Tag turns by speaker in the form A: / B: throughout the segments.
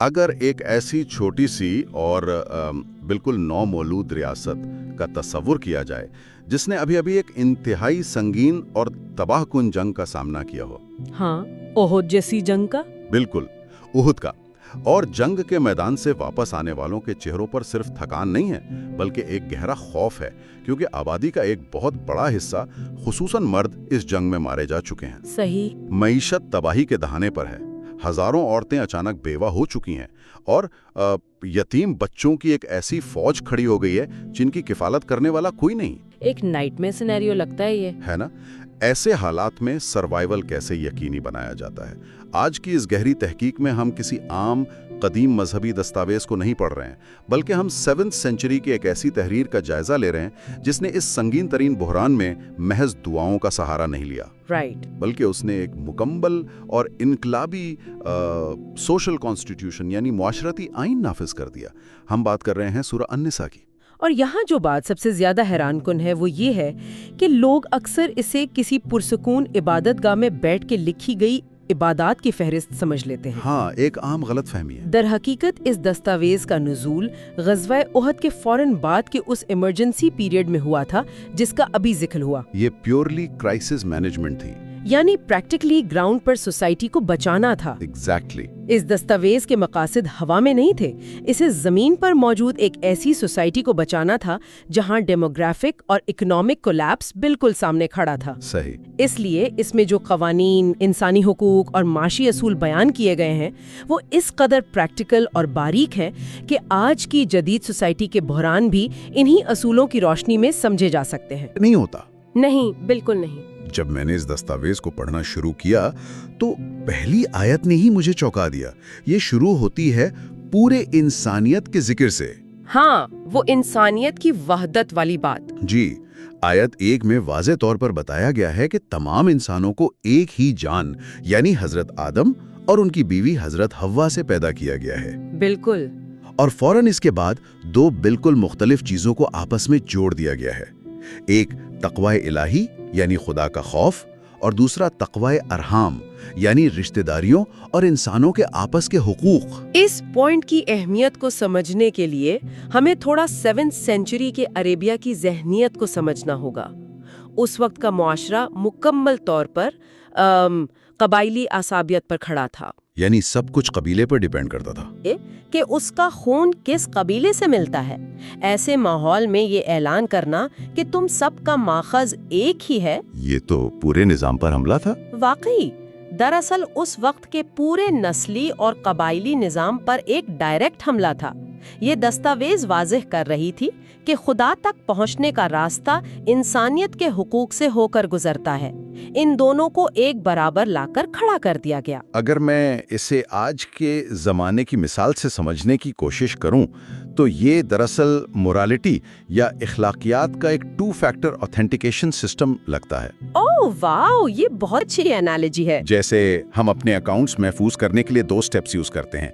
A: अगर एक ऐसी छोटी सी और बिल्कुल नौमौलूद रियासत का तस्वुर किया जाए जिसने अभी अभी एक इंतहाई संगीन और तबाहकुन जंग का सामना किया हो।
B: हाँ, ओहद जैसी जंग का।
A: बिल्कुल, उहुद का। और जंग के मैदान से वापस आने वालों के चेहरों पर सिर्फ थकान नहीं है बल्कि एक गहरा खौफ है, क्योंकि आबादी का एक बहुत बड़ा हिस्सा, खुसूसन मर्द, इस जंग में मारे जा चुके हैं।
B: सही।
A: मईशत तबाही के दहाने पर है। हजारों औरतें अचानक बेवा हो चुकी हैं और यतीम बच्चों की एक ऐसी फौज खड़ी हो गई है जिनकी किफालत करने वाला कोई नहीं।
B: एक नाइटमेयर सिनेरियो लगता है ये,
A: है ना? ऐसे हालात में सर्वाइवल कैसे यकीनी बनाया जाता है? आज की इस गहरी तहकीक में हम किसी आम कदीम मजहबी दस्तावेज को नहीं पढ़ रहे हैं, बल्कि हम 7वीं सेंचुरी की एक ऐसी तहरीर का जायजा ले रहे हैं जिसने इस संगीन तरीन बुहरान में महज दुआओं का सहारा नहीं लिया,
B: राइट,
A: बल्कि उसने एक मुकम्मल और इनकलाबी सोशल कॉन्स्टिट्यूशन यानी मुआशरती आइन नाफिज कर दिया। हम बात कर रहे हैं सूरह अन-निसा की।
B: और यहाँ जो बात सबसे ज्यादा हैरानकुन है वो ये है कि लोग अक्सर इसे किसी पुरसकून इबादतगाह में बैठ के लिखी गई इबादात की फहरिस्त समझ लेते हैं।
A: हाँ, एक आम गलत फहमी है।
B: दर हकीकत इस दस्तावेज का नुज़ूल ग़ज़वा उहद के फौरन बाद के उस इमरजेंसी पीरियड में हुआ था जिसका अभी जिक्र हुआ।
A: ये प्योरली क्राइसिस मैनेजमेंट थी,
B: यानी प्रैक्टिकली ग्राउंड पर सोसाइटी को बचाना था।
A: एग्जैक्टली।
B: इस दस्तावेज के मकासद हवा में नहीं थे, इसे जमीन पर मौजूद एक ऐसी सोसाइटी को बचाना था जहां डेमोग्राफिक और इकोनॉमिक कोलैप्स बिल्कुल सामने खड़ा था।
A: सही।
B: इसलिए इसमें जो कवानीन, इंसानी हुकूक और माशी असूल बयान किए गए हैं वो इस कदर प्रैक्टिकल और बारीक हैं कि आज की जदीद सोसाइटी के बहरान भी इन्हीं असूलों की रोशनी में समझे जा सकते हैं।
A: नहीं होता।
B: नहीं, बिल्कुल नहीं।
A: जब मैंने इस दस्तावेज को पढ़ना शुरू किया तो पहली आयत ने ही मुझे चौंका दिया। ये शुरू होती है पूरे इंसानियत के जिक्र से।
B: हाँ, वो इंसानियत की वहदत वाली बात।
A: जी, आयत 1 में वाज़े तौर पर बताया गया है कि तमाम इंसानों को एक ही जान यानी हजरत आदम और उनकी बीवी हजरत हव्वा से पैदा किया गया है।
B: बिल्कुल।
A: और फौरन इसके बाद 2 बिल्कुल मुख्तलिफ चीजों को आपस में जोड़ दिया गया है। एक तक़वा इलाही यानी खुदा का खौफ, और दूसरा तक़वा अरहाम यानी रिश्तेदारियों और इंसानों के आपस के हुकूक।
B: इस पॉइंट की अहमियत को समझने के लिए हमें थोड़ा 7वीं सेंचुरी के अरेबिया की ज़हनियत को समझना होगा। उस वक्त का मुआशरा मुकम्मल तौर पर कबाइली आसाबियत पर खड़ा था,
A: यानी सब कुछ कबीले पर डिपेंड करता था
B: कि उसका खून किस कबीले से मिलता है। ऐसे माहौल में ये ऐलान करना कि तुम सबका माखज एक ही है, ये
A: तो पूरे निजाम पर हमला था।
B: वाकई दरअसल उस वक्त के पूरे नस्ली और कबाइली निजाम पर एक डायरेक्ट हमला था। ये दस्तावेज वाज़ेह कर रही थी कि खुदा तक पहुंचने का रास्ता इंसानियत के हुकूक से होकर गुजरता है। इन दोनों को एक बराबर लाकर खड़ा कर दिया गया।
A: अगर मैं इसे आज के ज़माने की मिसाल से समझने की कोशिश करूं तो ये दरअसल मोरालिटी या इखलाकियात का एक 2 फैक्टर ऑथेंटिकेशन सिस्टम लगता है।
B: ओह वाओ, ये बहुत अच्छी एनालॉजी है।
A: जैसे हम अपने अकाउंट्स महफूज करने के लिए 2 स्टेप्स यूज करते हैं।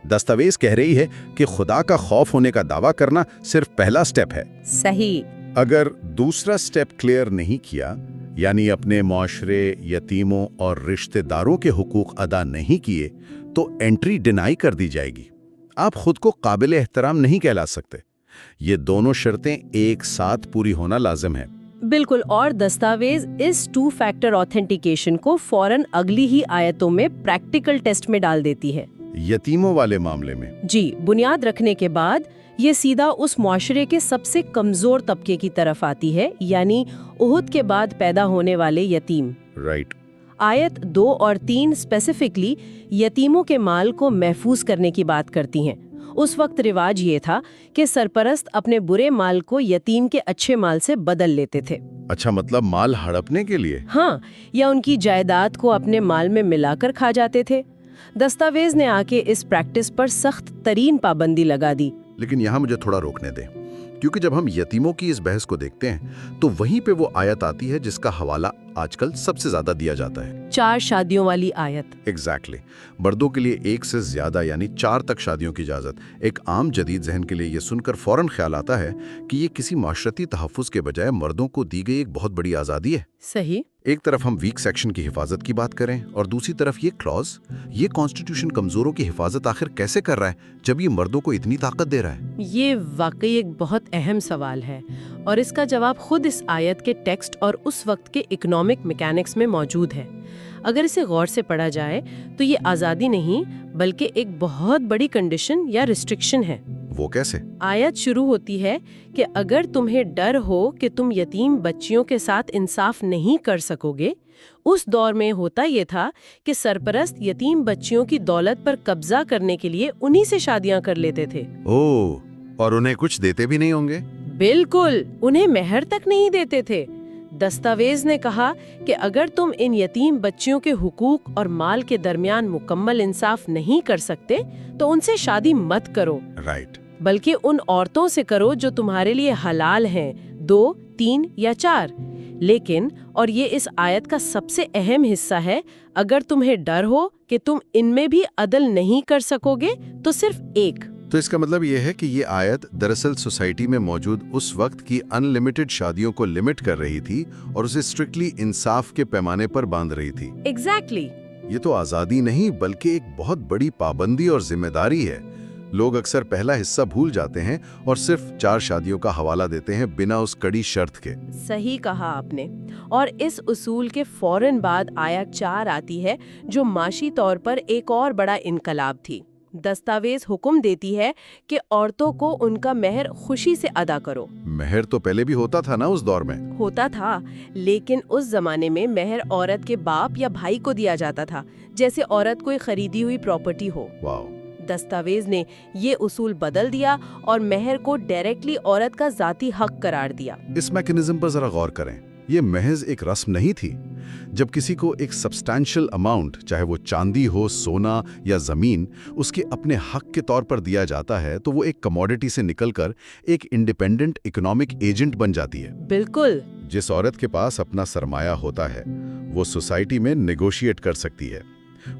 A: दस्तावेज कह रही है कि खुदा का खौफ होने का दावा करना सिर्फ पहला स्टेप है।
B: सही।
A: अगर दूसरा स्टेप क्लियर नहीं किया, यानी अपने माशरे, यतीमों और रिश्तेदारों के हुकूक अदा नहीं किए, तो एंट्री डिनाई कर दी जाएगी। आप खुद को काबिल एहतराम नहीं कहला सकते। ये दोनों शर्तें एक साथ पूरी होना लाजिम है।
B: बिल्कुल। और दस्तावेज इस 2 फैक्टर ऑथेंटिकेशन को फौरन अगली ही आयतों में प्रैक्टिकल टेस्ट में डाल देती है।
A: यतीमों वाले मामले में
B: जी, बुनियाद रखने के बाद ये सीधा उस मुआशरे के सबसे कमजोर तबके की तरफ आती है, यानी उहुद के बाद पैदा होने वाले यतीम।
A: राइट।
B: आयत 2 और 3 स्पेसिफिकली यतीमों के माल को महफूज करने की बात करती हैं। उस वक्त रिवाज ये था कि सरपरस्त अपने बुरे माल को यतीम के अच्छे माल से बदल लेते थे।
A: अच्छा, मतलब माल हड़पने के लिए?
B: हाँ, या उनकी जायदाद को अपने माल में मिलाकर खा जाते थे। दस्तावेज ने आके इस प्रैक्टिस पर सख्त तरीन पाबंदी लगा दी।
A: लेकिन यहाँ मुझे थोड़ा रोकने दें, क्योंकि जब हम यतीमों की इस बहस को देखते हैं तो वहीं पे वो आयत आती है जिसका हवाला آج کل سب سے زیادہ دیا جاتا ہے۔
B: 4 شادیوں والی آیت۔
A: ایگزیکٹلی مردوں کے لیے 1 سے زیادہ یعنی 4 تک شادیوں کی اجازت۔ ایک عام جدید ذہن کے لیے یہ سن کر فوراً خیال آتا ہے کہ یہ کسی معاشرتی تحفظ کے بجائے مردوں کو دی گئی ایک بہت بڑی آزادی ہے۔
B: صحیح۔
A: ایک طرف ہم ویک سیکشن کی حفاظت کی بات کریں اور دوسری طرف یہ کلوز، یہ کانسٹیٹیوشن کمزوروں کی حفاظت آخر کیسے کر رہا ہے جب یہ مردوں کو اتنی طاقت دے رہا ہے؟
B: یہ واقعی ایک بہت اہم سوال ہے اور اس کا جواب خود اس آیت کے ٹیکسٹ اور اس وقت کے اکنامک میکینکس میں موجود ہے۔ اگر اسے غور سے پڑھا جائے تو یہ آزادی نہیں بلکہ ایک بہت بڑی کنڈیشن یا ریسٹرکشن ہے۔
A: وہ کیسے؟
B: آیت شروع ہوتی ہے کہ اگر تمہیں ڈر ہو کہ تم یتیم بچیوں کے ساتھ انصاف نہیں کر سکو گے۔ اس دور میں ہوتا یہ تھا کہ سرپرست یتیم بچیوں کی دولت پر قبضہ کرنے کے لیے انہی سے شادیاں کر لیتے تھے۔
A: اور انہیں کچھ دیتے بھی نہیں ہوں گے؟
B: بالکل، انہیں مہر تک نہیں دیتے تھے۔ دستاویز نے کہا کہ اگر تم ان یتیم بچیوں کے حقوق اور مال کے درمیان مکمل انصاف نہیں کر سکتے تو ان سے شادی مت کرو، بلکہ ان عورتوں سے کرو جو تمہارے لیے حلال ہیں، 2، 3 یا 4۔ لیکن، اور یہ اس آیت کا سب سے اہم حصہ ہے، اگر تمہیں ڈر ہو کہ تم ان میں بھی عدل نہیں کر سکو گے تو صرف ایک۔
A: تو اس کا مطلب یہ ہے کہ یہ آیت دراصل سوسائٹی میں موجود اس وقت کی ان لمیٹڈ شادیوں کو لمٹ کر رہی تھی اور اسے اسٹرکٹلی انصاف کے پیمانے پر باندھ رہی تھی۔
B: ایگزیکٹلی۔
A: یہ تو آزادی نہیں بلکہ ایک بہت بڑی پابندی اور ذمہ داری ہے۔ لوگ اکثر پہلا حصہ بھول جاتے ہیں اور صرف 4 شادیوں کا حوالہ دیتے ہیں بنا اس کڑی شرط کے۔
B: صحیح کہا آپ نے۔ اور اس اصول کے فوراً بعد آیت 4 آتی ہے جو معاشی طور پر ایک اور بڑا انقلاب تھی۔ دستاویز حکم دیتی ہے کہ عورتوں کو ان کا مہر خوشی سے ادا کرو۔
A: مہر تو پہلے بھی ہوتا تھا نا اس دور میں؟ ہوتا
B: تھا، لیکن اس زمانے میں مہر عورت کے باپ یا بھائی کو دیا جاتا تھا، جیسے عورت کوئی خریدی ہوئی پراپرٹی ہو۔ دستاویز نے یہ اصول بدل دیا اور مہر کو ڈائریکٹلی عورت کا ذاتی حق قرار دیا۔
A: اس میکینزم پر ذرا غور کریں۔ یہ محض ایک رسم نہیں تھی۔ جب کسی کو ایک سبسٹینشل اماؤنٹ، چاہے وہ چاندی ہو، سونا یا زمین، اس کے اپنے حق کے طور پر دیا جاتا ہے تو وہ ایک کموڈٹی سے نکل کر ایک انڈیپینڈنٹ اکنامک ایجنٹ بن جاتی ہے۔
B: بالکل۔
A: جس عورت کے پاس اپنا سرمایہ ہوتا ہے وہ سوسائٹی میں نیگوشیٹ کر سکتی ہے۔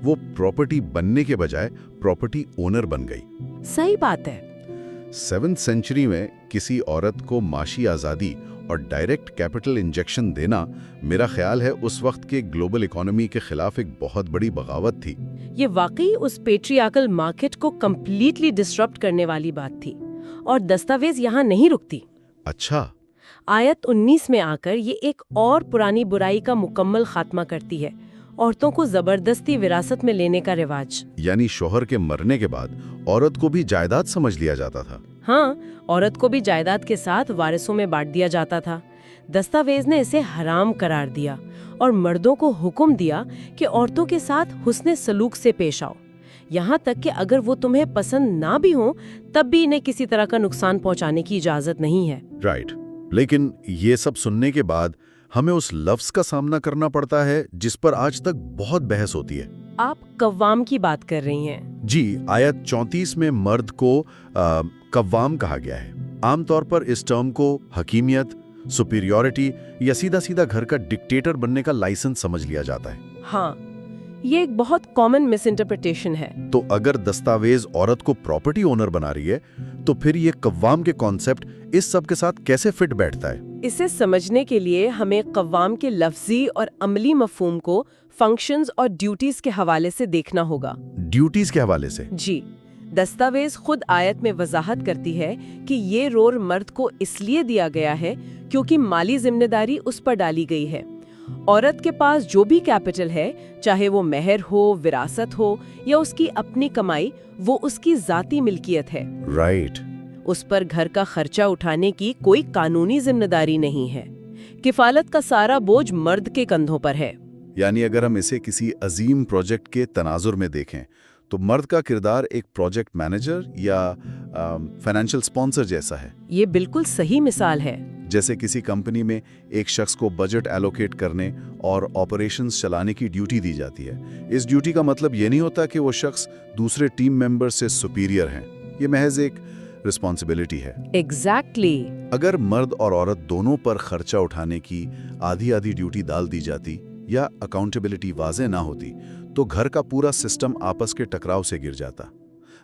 A: وہ پراپرٹی بننے کے بجائے پراپرٹی اونر بن گئی۔
B: صحیح بات ہے۔
A: 7ویں سینچری میں کسی عورت کو معاشی آزادی اور ڈائریکٹ کیپٹل انجیکشن دینا، میرا خیال ہے اس وقت کے گلوبل اکانومی کے خلاف ایک بہت بڑی بغاوت تھی۔
B: یہ واقعی اس پیٹریارکل مارکیٹ کو کمپلیٹلی ڈسرپٹ کرنے والی بات تھی، اور دستاویز یہاں نہیں رکتی۔
A: اچھا۔
B: آیت 19 میں آ کر یہ ایک اور پرانی برائی کا مکمل خاتمہ کرتی ہے، عورتوں کو زبردستی وراثت میں لینے کا رواج۔
A: یعنی شوہر کے مرنے کے بعد عورت کو بھی جائیداد سمجھ لیا جاتا تھا۔
B: ہاں، عورت کو بھی جائیداد کے ساتھ وارثوں میں بانٹ دیا جاتا تھا۔ دستاویز نے اسے حرام قرار دیا اور مردوں کو حکم دیا کہ عورتوں کے ساتھ حسن سلوک سے پیش آؤ، یہاں تک کہ اگر وہ تمہیں پسند نہ بھی ہوں تب بھی انہیں کسی طرح کا نقصان پہنچانے کی اجازت نہیں ہے۔
A: رائٹ۔ لیکن یہ سب سننے کے بعد ہمیں اس لفظ کا سامنا کرنا پڑتا ہے جس پر آج تک بہت بحث ہوتی ہے۔
B: آپ قوام کی بات کر رہی ہیں؟
A: جی، آیت 34 میں مرد کو قوام کہا گیا ہے۔ عام طور پر اس ٹرم کو حکیمیت، سپیریورٹی یا سیدھا سیدھا گھر کا ڈکٹیٹر بننے کا لائسنس سمجھ لیا جاتا ہے۔
B: ہاں، یہ ایک بہت کامن مس انٹرپریٹیشن ہے۔
A: تو اگر دستاویز عورت کو پراپرٹی اونر بنا رہی ہے تو پھر یہ قوام کے کانسیپٹ اس سب کے ساتھ کیسے فٹ بیٹھتا ہے؟
B: اسے سمجھنے کے لیے ہمیں قوام کے لفظی اور عملی مفہوم کو فنکشنز اور ڈیوٹیز کے حوالے سے دیکھنا ہوگا۔
A: ڈیوٹیز کے حوالے سے؟
B: جی، دستاویز خود آیت میں وضاحت کرتی ہے کہ یہ رول مرد کو اس لیے دیا گیا ہے کیونکہ مالی ذمہ داری اس پر ڈالی گئی ہے۔ عورت کے پاس جو بھی کیپٹل ہے، چاہے وہ مہر ہو، وراثت ہو یا اس کی اپنی کمائی، وہ اس کی ذاتی ملکیت ہے۔
A: رائٹ۔
B: اس پر گھر کا خرچہ اٹھانے کی کوئی قانونی ذمہ داری نہیں ہے۔ کفالت کا سارا بوجھ مرد کے کندھوں پر ہے۔
A: یعنی اگر ہم اسے کسی عظیم پروجیکٹ کے تناظر میں دیکھیں تو مرد کا کردار ایک پروجیکٹ مینیجر یا فائنینشیل اسپانسر جیسا ہے۔
B: یہ بالکل صحیح مثال ہے۔
A: جیسے کسی کمپنی میں ایک شخص کو بجٹ ایلوکیٹ کرنے اور آپریشنز چلانے کی ڈیوٹی دی جاتی ہے۔ اس ڈیوٹی کا مطلب یہ نہیں ہوتا کہ وہ شخص دوسرے ٹیم ممبر سے سپیریئر ہیں۔ یہ محض ایک रिस्पॉन्सिबिलिटी है।
B: एग्जैक्टली।
A: अगर मर्द और औरत दोनों पर खर्चा उठाने की आधी आधी ड्यूटी डाल दी जाती या अकाउंटेबिलिटी वाज़ेह ना होती तो घर का पूरा सिस्टम आपस के टकराव से गिर जाता।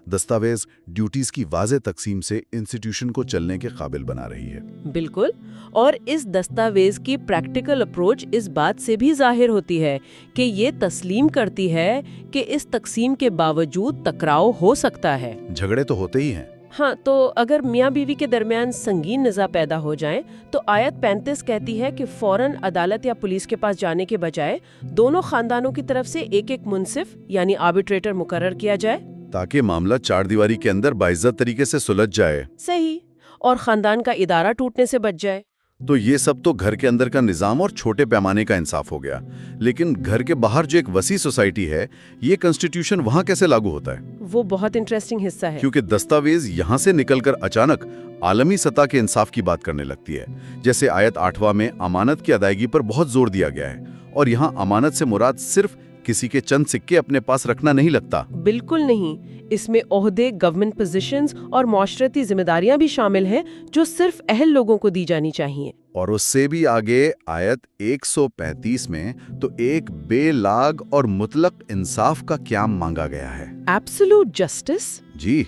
A: दस्तावेज ड्यूटीज की वाज़ेह तकसीम से इंस्टीट्यूशन को चलने के काबिल बना रही है।
B: बिल्कुल, और इस दस्तावेज की प्रैक्टिकल अप्रोच इस बात से भी जाहिर होती है कि ये तस्लीम करती है कि इस तकसीम के बावजूद टकराव हो सकता है।
A: झगड़े तो होते ही हैं।
B: हाँ, तो अगर मियाँ बीवी के दरमियान संगीन निज़ा पैदा हो जाए तो आयत 35 कहती है कि फौरन अदालत या पुलिस के पास जाने के बजाय दोनों खानदानों की तरफ से एक एक मुंसिफ यानी आर्बिट्रेटर मुकर्रर किया जाए, ताकि
A: मामला चार दीवारी के अंदर बाइज्जत तरीके से सुलझ जाए।
B: सही, और खानदान का इदारा टूटने से बच जाए।
A: तो ये सब तो घर के अंदर का निजाम और छोटे पैमाने का इंसाफ हो गया, लेकिन घर के बाहर जो एक वसी सोसाइटी है, ये कॉन्स्टिट्यूशन वहाँ कैसे लागू होता है?
B: वो बहुत इंटरेस्टिंग हिस्सा है,
A: क्योंकि दस्तावेज यहाँ से निकलकर अचानक आलमी सतह के इंसाफ की बात करने लगती है। जैसे आयत 8वां में अमानत की अदायगी पर बहुत जोर दिया गया है, और यहाँ अमानत से मुराद सिर्फ किसी के चंद सिक्के अपने पास रखना नहीं लगता।
B: बिल्कुल नहीं, इसमें ओहदे, गवर्नमेंट पोजीशंस और माशरती जिम्मेदारियां भी शामिल हैं जो सिर्फ अहल लोगों को दी जानी चाहिए।
A: और उससे भी आगे आयत 135 में तो एक बेलाग और मुतलक इंसाफ का क़याम मांगा गया है।
B: Absolute justice.
A: जी,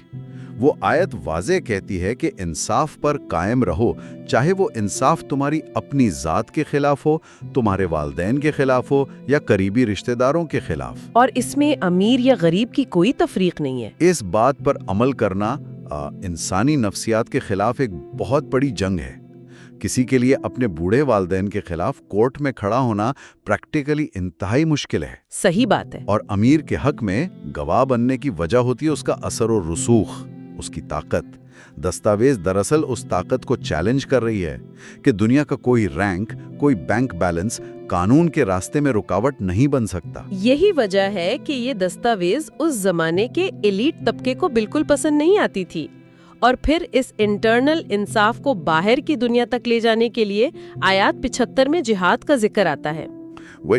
A: वो आयत वाज़ेह कहती है कि इंसाफ पर कायम रहो, चाहे वो इंसाफ तुम्हारी अपनी ज़ात के खिलाफ हो, तुम्हारे वालिदैन के खिलाफ हो या करीबी रिश्तेदारों के खिलाफ।
B: और इसमें अमीर या गरीब की कोई तफरीक नहीं है।
A: इस बात पर अमल करना इंसानी नफ्सियात के खिलाफ एक बहुत बड़ी जंग है। किसी के लिए अपने बूढ़े वालिदैन के खिलाफ कोर्ट में खड़ा होना प्रैक्टिकली इंतहाई मुश्किल है।
B: सही बात है।
A: और अमीर के हक में गवाह बनने की वजह होती है उसका असर और रसूख, उसकी ताकत। दस्तावेज दरअसल उस ताकत को चैलेंज कर रही है कि दुनिया का कोई रैंक, कोई बैंक बैलेंस कानून के रास्ते में रुकावट नहीं बन सकता।
B: यही वजह है कि ये दस्तावेज उस जमाने के एलीट तबके को बिल्कुल पसंद नहीं आती थी, और फिर इस इंटरनल इंसाफ को बाहर की दुनिया तक ले जाने के लिए आयत 75 में जिहाद का जिक्र आता है।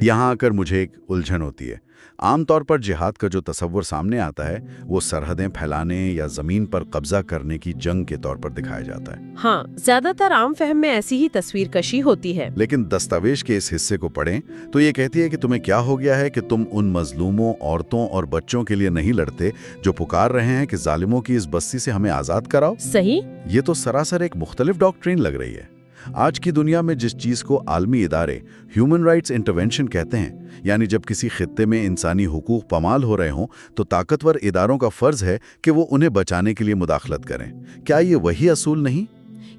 A: यहाँ आकर मुझे एक उलझन होती है। आमतौर पर जिहाद का जो तस्वर सामने आता है वो सरहदें फैलाने या जमीन पर कब्जा करने की जंग के तौर पर दिखाया जाता है।
B: हाँ, ज्यादातर आम फहम में ऐसी ही तस्वीर कशी होती है।
A: लेकिन दस्तावेज के इस हिस्से को पढ़ें तो ये कहती है कि तुम्हें क्या हो गया है कि तुम उन मजलूमों, औरतों और बच्चों के लिए नहीं लड़ते जो पुकार रहे हैं कि जालिमों की इस बस्ती से हमें आजाद कराओ।
B: सही।
A: ये तो सरासर एक मुख्तलिफ डॉक्ट्रिन लग रही है। आज की दुनिया में जिस चीज को आलमी इदारे ह्यूमन राइट्स इंटरवेंशन कहते हैं, यानी जब किसी खित्ते में इंसानी हुकूक पमाल हो रहे हों तो ताकतवर इदारों का फर्ज है कि वो उन्हें बचाने के लिए मुदाखलत करें। क्या ये वही असूल नहीं?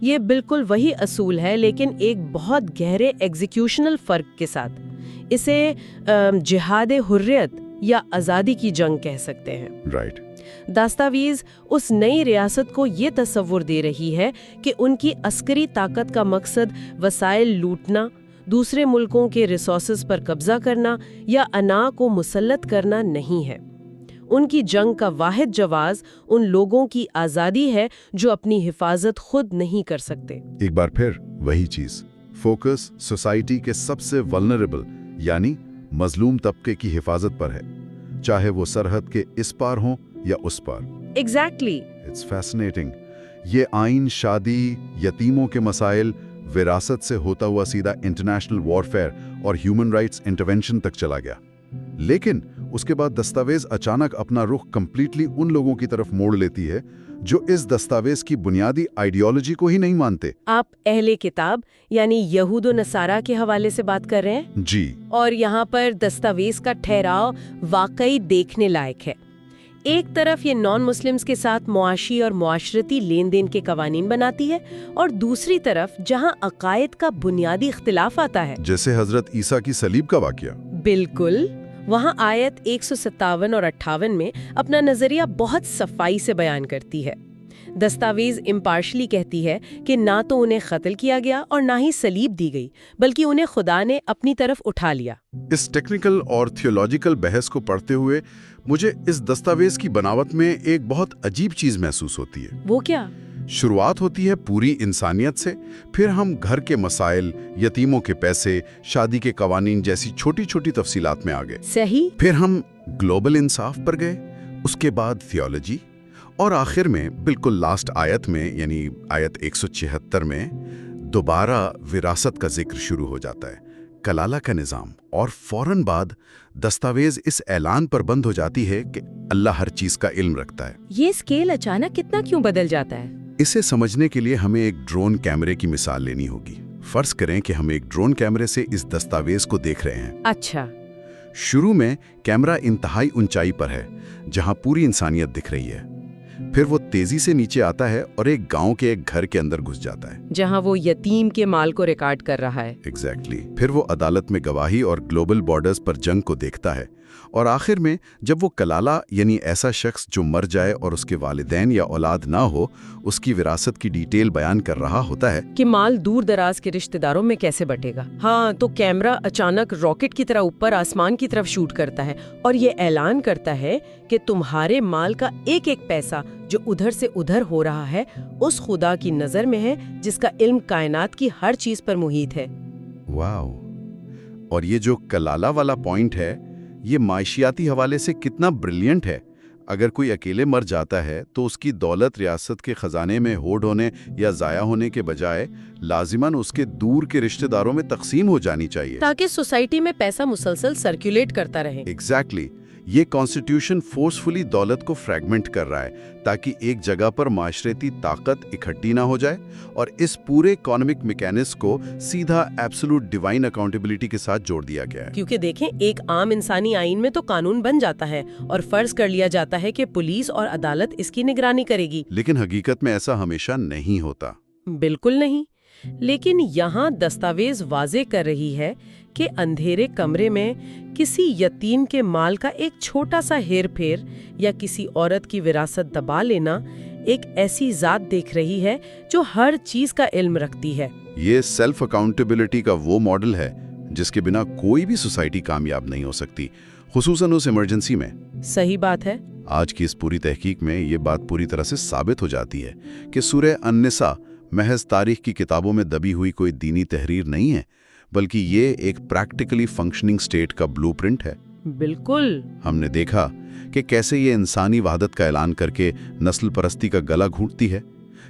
B: ये बिल्कुल वही असूल है, लेकिन एक बहुत गहरे एग्जीक्यूशनल फर्क के साथ। इसे जिहाद हुर्रियत या आज़ादी की जंग कह सकते हैं।
A: राइट।
B: दस्तावेज उस नई रियासत को ये तस्वुर दे रही है कि उनकी अस्करी ताकत का मकसद वसाइल लूटना, दूसरे मुल्कों के रिसोर्सेज पर कब्जा करना या अना को मुसल्लत करना नहीं है। उनकी जंग का वाहिद जवाज उन लोगों की आज़ादी है जो अपनी हिफाजत खुद नहीं कर सकते।
A: एक बार फिर वही चीज, फोकस सोसाइटी के सबसे वल्नरेबल यानी मजलूम तबके की हिफाजत पर है, चाहे वो सरहद के इस पार हो या उस पार।
B: एग्जैक्टली।
A: It's fascinating. ये आइन, शादी, यतीमों के मसाइल, विरासत से होता हुआ सीधा इंटरनेशनल वॉरफेयर और ह्यूमन राइट्स इंटरवेंशन तक चला गया। लेकिन उसके बाद दस्तावेज अचानक अपना रुख कंप्लीटली उन लोगों की तरफ मोड़ लेती है जो इस दस्तावेज की बुनियादी आइडियोलॉजी को ही नहीं मानते।
B: आप अहले किताब यानी यहूद व नसारा के हवाले से बात कर रहे हैं?
A: जी। और
B: यहाँ पर दस्तावेज का ठहराव वाकई देखने लायक है। एक तरफ ये नॉन मुस्लिम्स के साथ मुआशी और मुआशरती लेन देन के कवानीन बनाती है, और दूसरी तरफ जहाँ अकायद का बुनियादी इख्तिलाफ आता है,
A: जैसे हजरत ईसा की सलीब का वाकया।
B: बिल्कुल, वहाँ आयत 157 और 58 में अपना नजरिया बहुत सफाई से बयान करती है। दस्तावेज इम्पार्शली कहती है कि ना तो उन्हें कत्ल किया गया और ना ही सलीब दी गई, बल्कि उन्हें खुदा ने अपनी तरफ उठा लिया।
A: इस टेक्निकल और थियोलॉजिकल बहस को पढ़ते हुए मुझे इस दस्तावेज की बनावट में एक बहुत अजीब चीज महसूस होती है।
B: वो क्या?
A: शुरुआत होती है पूरी इंसानियत से, फिर हम घर के मसाइल, यतीमों के पैसे, शादी के कवानीन जैसी छोटी छोटी तफसीलात में आ गए।
B: सही।
A: फिर हम ग्लोबल इंसाफ पर गए, उसके बाद थियोलॉजी, اور آخر میں بالکل لاسٹ آیت میں یعنی آیت 176 میں دوبارہ وراثت کا ذکر شروع ہو جاتا ہے، کلالہ کا نظام، اور فوراً بعد دستاویز اس اعلان پر بند ہو جاتی ہے کہ اللہ ہر چیز کا علم رکھتا ہے۔
B: یہ اسکیل اچانک کتنا کیوں بدل جاتا ہے؟
A: اسے سمجھنے کے لیے ہمیں ایک ڈرون کیمرے کی مثال لینی ہوگی۔ فرض کریں کہ ہم ایک ڈرون کیمرے سے اس دستاویز کو دیکھ رہے ہیں۔
B: اچھا۔
A: شروع میں کیمرہ انتہائی اونچائی پر ہے جہاں پوری انسانیت دکھ رہی ہے، پھر وہ تیزی سے نیچے آتا ہے اور ایک گاؤں کے ایک گھر کے اندر گھس جاتا ہے
B: جہاں وہ یتیم کے مال کو ریکارڈ کر رہا ہے۔
A: ایگزیکٹلی۔ پھر وہ عدالت میں گواہی اور گلوبل بارڈرز پر جنگ کو دیکھتا ہے، اور آخر میں جب وہ کلالہ یعنی ایسا شخص جو مر جائے اور اس کے والدین یا اولاد نہ ہو اس کی وراثت کی ڈیٹیل بیان کر رہا ہوتا ہے
B: کہ مال دور دراز کے رشتہ داروں میں کیسے بٹے گا۔ ہاں، تو کیمرہ اچانک راکٹ کی طرح اوپر آسمان کی طرف شوٹ کرتا ہے اور یہ اعلان کرتا ہے کہ تمہارے مال کا ایک ایک پیسہ جو ادھر سے ادھر ہو رہا ہے اس خدا کی نظر میں ہے جس کا علم کائنات کی ہر چیز پر محیط ہے۔
A: واو! اور یہ جو کلالہ والا پوائنٹ ہے یہ معاشیاتی حوالے سے کتنا بریلینٹ ہے۔ اگر کوئی اکیلے مر جاتا ہے تو اس کی دولت ریاست کے خزانے میں ہوڑ ہونے یا ضائع ہونے کے بجائے لازماً اس کے دور کے رشتہ داروں میں تقسیم ہو جانی چاہیے
B: تاکہ سوسائٹی میں پیسہ مسلسل سرکولیٹ کرتا رہے۔
A: ایگزیکٹلی۔ یہ کانسٹیٹیوشن فورسفلی دولت کو فریگمنٹ کر رہا ہے تاکہ ایک جگہ پر معاشرتی طاقت اکٹھی نہ ہو جائے، اور اس پورے اکانومک میکینزم کو سیدھا ایبسولوٹ ڈیوائن اکاؤنٹیبلٹی کے ساتھ جوڑ دیا گیا ہے۔
B: کیونکہ دیکھیں، ایک عام انسانی آئین میں تو قانون بن جاتا ہے اور فرض کر لیا جاتا ہے کہ پولیس اور عدالت اس کی نگرانی کرے گی،
A: لیکن حقیقت میں ایسا ہمیشہ نہیں ہوتا۔
B: بالکل نہیں۔ لیکن یہاں دستاویز واضح کر رہی ہے کہ اندھیرے کمرے میں کسی یتیم کے مال کا ایک چھوٹا سا ہیر پھیر یا کسی عورت کی وراثت دبا لینا ایک ایسی ذات دیکھ رہی ہے جو ہر چیز کا علم رکھتی ہے۔
A: یہ سیلف اکاؤنٹیبلٹی کا وہ ماڈل ہے جس کے بنا کوئی بھی سوسائٹی کامیاب نہیں ہو سکتی، خصوصاً اس ایمرجنسی میں۔
B: صحیح بات ہے۔
A: آج کی اس پوری تحقیق میں یہ بات پوری طرح سے ثابت ہو جاتی ہے کہ سورہ النساء محض تاریخ کی کتابوں میں دبی ہوئی کوئی دینی تحریر نہیں ہے، بلکہ یہ ایک پریکٹیکلی فنکشننگ سٹیٹ کا بلو پرنٹ ہے۔
B: بالکل۔
A: ہم نے دیکھا کہ کیسے یہ انسانی وحدت کا اعلان کر کے نسل پرستی کا گلا گھونٹتی ہے،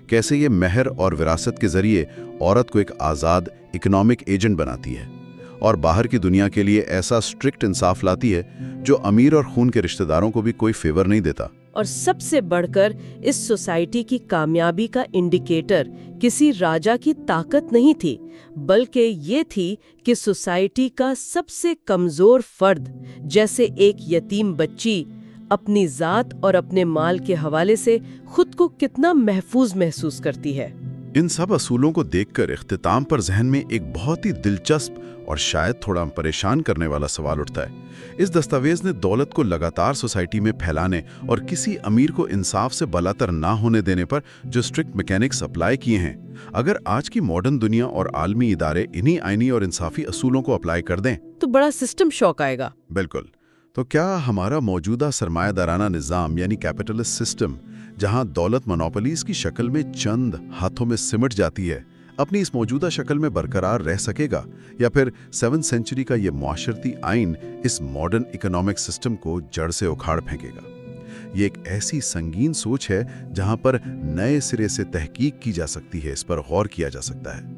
A: کیسے یہ مہر اور وراثت کے ذریعے عورت کو ایک آزاد اکنامک ایجنٹ بناتی ہے، اور باہر کی دنیا کے لیے ایسا سٹرکٹ انصاف لاتی ہے جو امیر اور خون کے رشتہ داروں کو بھی کوئی فیور نہیں دیتا۔
B: اور سب سے بڑھ کر اس سوسائٹی کی کامیابی کا انڈیکیٹر کسی راجا کی طاقت نہیں تھی، بلکہ یہ تھی کہ سوسائٹی کا سب سے کمزور فرد جیسے ایک یتیم بچی اپنی ذات اور اپنے مال کے حوالے سے خود کو کتنا محفوظ محسوس کرتی ہے۔
A: ان سب اصولوں کو دیکھ کر اختتام پر ذہن میں ایک بہت ہی دلچسپ اور شاید تھوڑا پریشان کرنے والا سوال اٹھتا ہے۔ اس دستاویز نے دولت کو لگاتار سوسائٹی میں پھیلانے اور کسی امیر کو انصاف سے بالاتر نہ ہونے دینے پر جو اسٹرکٹ میکینکس اپلائی کیے ہیں، اگر آج کی ماڈرن دنیا اور عالمی ادارے انہی آئینی اور انصافی اصولوں کو اپلائی کر دیں
B: تو بڑا سسٹم شاک آئے گا۔
A: بالکل۔ تو کیا ہمارا موجودہ سرمایہ دارانہ نظام یعنی کیپٹلسٹ سسٹم، جہاں دولت مونوپولیز کی شکل میں چند ہاتھوں میں سمٹ جاتی ہے، اپنی اس موجودہ شکل میں برقرار رہ سکے گا، یا پھر 7ویں سینچری کا یہ معاشرتی آئین اس ماڈرن اکنامک سسٹم کو جڑ سے اکھاڑ پھینکے گا؟ یہ ایک ایسی سنگین سوچ ہے جہاں پر نئے سرے سے تحقیق کی جا سکتی ہے، اس پر غور کیا جا سکتا ہے۔